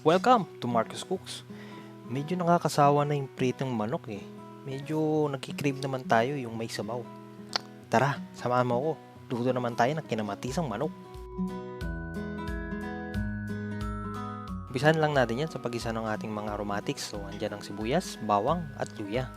Welcome to Marcus Cooks. Medyo nakakasawa na yung pritong manok eh. Medyo nagkikrave naman tayo yung may sabaw. Tara, samahan mo ako. Luto naman tayo ng kinamatisang manok. Umpisahan lang natin yan sa pag-isa ng ating mga aromatics. So, andyan ang sibuyas, bawang at luya.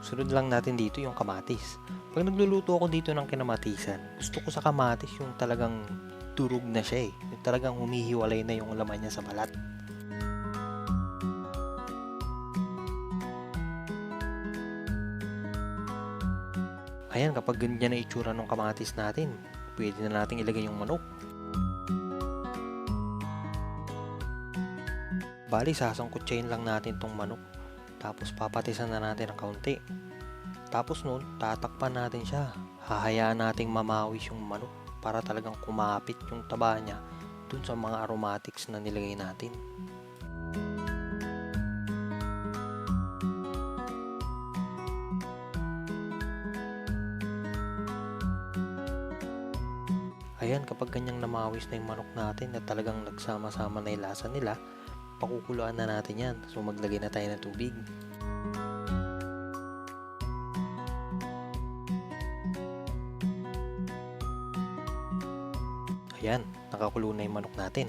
Sunod lang natin dito yung kamatis. Pag nagluluto ako dito ng kinamatisan, gusto ko sa kamatis yung talagang durog na siya eh. Yung talagang humihiwalay na yung laman niya sa balat. Ayan, kapag ganyan na itsura ng kamatis natin, pwede na natin ilagay yung manok. Bali, sasangkutsahin lang natin tong manok. Tapos papatisan na natin ng kaunti. Tapos nun, tatakpan natin siya. Hahayaan nating mamawis yung manok para talagang kumapit yung taba niya dun sa mga aromatics na nilagay natin. Ayan, kapag ganyang namawis na yung manok natin na talagang nagsama-sama na yung lasa nila, pakukuluan na natin yan. So maglagay na tayo ng tubig. Ayan, nakakulo na yung manok natin.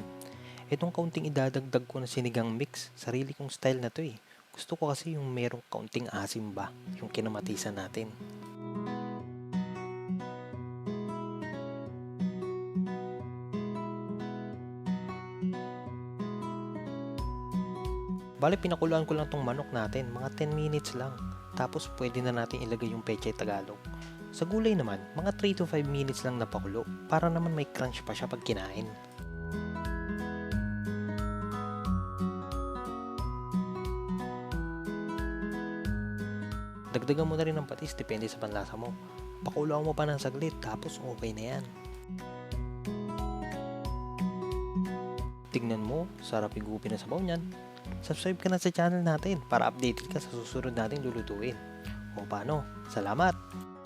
Itong kaunting idadagdag ko na sinigang mix, sarili kong style na to eh. Gusto ko kasi yung merong kaunting asim ba, yung kinamatisan natin. Bale, pinakuluan ko lang tong manok natin, mga 10 minutes lang. Tapos pwede na natin ilagay yung pechay Tagalog. Sa gulay naman, mga 3 to 5 minutes lang napakulo para naman may crunch pa siya pag kinain. Dagdagan mo na rin ng patis, depende sa panlasa mo. Pakuluan mo pa ng saglit, tapos okay na yan. Tignan mo, sarap higupin na sabaw niyan. Subscribe ka na sa channel natin para updated ka sa susunod nating lulutuin. O paano? Salamat!